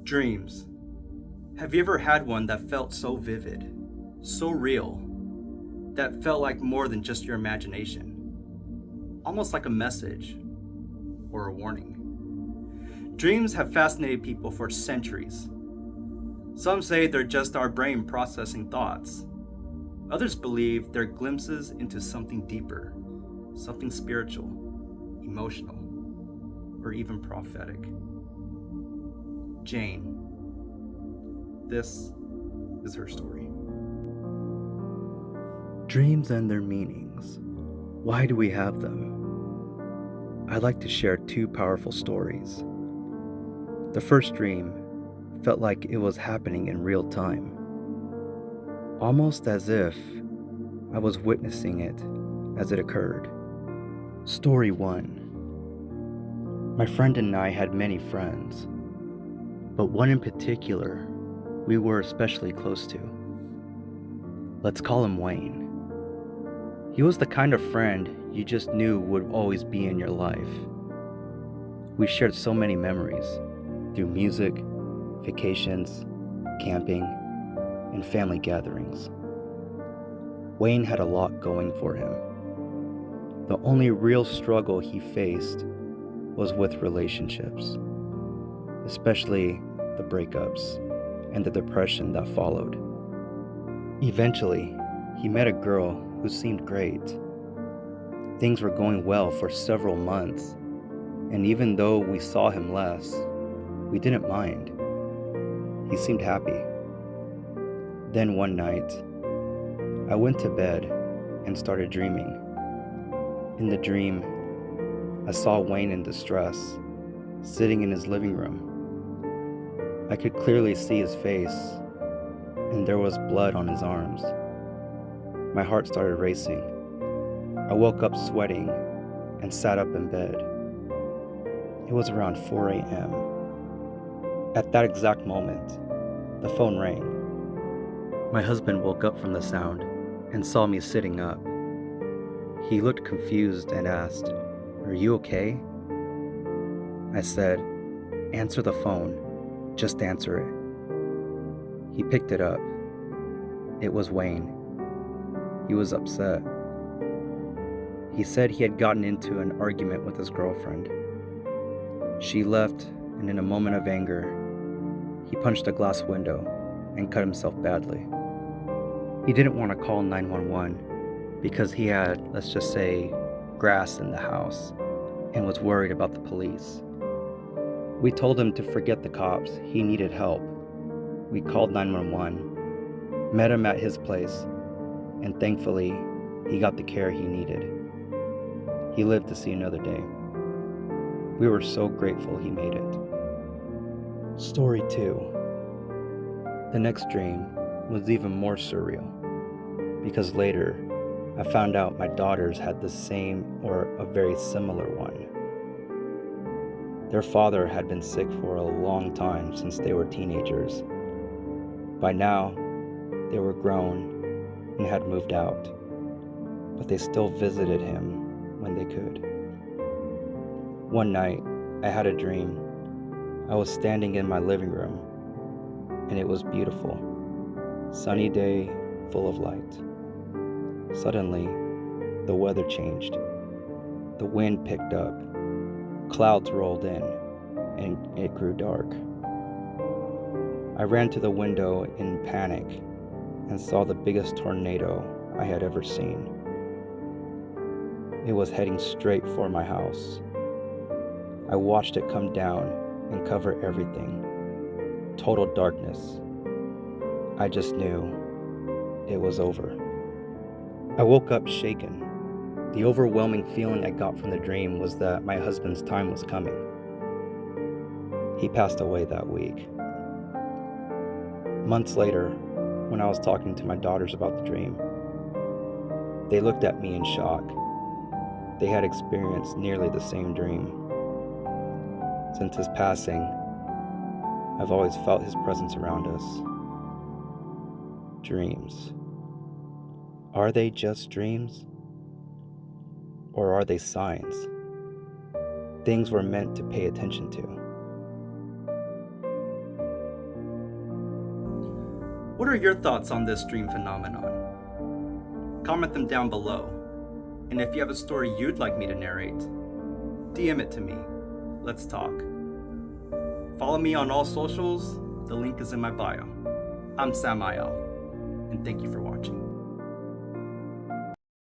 Dreams. Have you ever had one that felt so vivid, so real, that felt like more than just your imagination? Almost like a message or a warning. Dreams have fascinated people for centuries. Some say they're just our brain processing thoughts. Others believe they're glimpses into something deeper, something spiritual, emotional, or even prophetic. Jane. This is her story. Dreams and their meanings. Why do we have them? I'd like to share two powerful stories. The first dream felt like it was happening in real time, almost as if I was witnessing it as it occurred. Story 1. My friend and I had many friends, but one in particular we were especially close to. Let's call him Wayne. He was the kind of friend you just knew would always be in your life. We shared so many memories through music, vacations, camping, and family gatherings. Wayne had a lot going for him. The only real struggle he faced was with relationships, especially the breakups and the depression that followed. Eventually, he met a girl who seemed great. Things were going well for several months, and even though we saw him less, we didn't mind. He seemed happy. Then one night, I went to bed and started dreaming. In the dream, I saw Wayne in distress, sitting in his living room. I could clearly see his face, and there was blood on his arms. My heart started racing. I woke up sweating and sat up in bed. It was around 4 a.m. At that exact moment, the phone rang. My husband woke up from the sound and saw me sitting up. He looked confused and asked, "Are you okay?" I said, "Answer the phone. Just answer it." He picked it up. It was Wayne. He was upset. He said he had gotten into an argument with his girlfriend. She left, and in a moment of anger, he punched a glass window and cut himself badly. He didn't want to call 911 because he had, let's just say, grass in the house and was worried about the police. We told him to forget the cops. He needed help. We called 911, met him at his place, and thankfully, he got the care he needed. He lived to see another day. We were so grateful he made it. Story 2. The next dream was even more surreal, because later, I found out my daughters had the same or a very similar one. Their father had been sick for a long time since they were teenagers. By now, they were grown and had moved out, but they still visited him when they could. One night, I had a dream. I was standing in my living room, and it was beautiful. Sunny day, full of light. Suddenly, the weather changed. The wind picked up. Clouds rolled in, and it grew dark. I ran to the window in panic and saw the biggest tornado I had ever seen. It was heading straight for my house. I watched it come down and cover everything. Total darkness. I just knew it was over. I woke up shaken. The overwhelming feeling I got from the dream was that my husband's time was coming. He passed away that week. Months later, when I was talking to my daughters about the dream, they looked at me in shock. They had experienced nearly the same dream. Since his passing, I've always felt his presence around us. Dreams. Are they just dreams? Or are they signs? Things we're meant to pay attention to. What are your thoughts on this dream phenomenon? Comment them down below. And if you have a story you'd like me to narrate, DM it to me. Let's talk. Follow me on all socials. The link is in my bio. I'm Samael, and thank you for watching.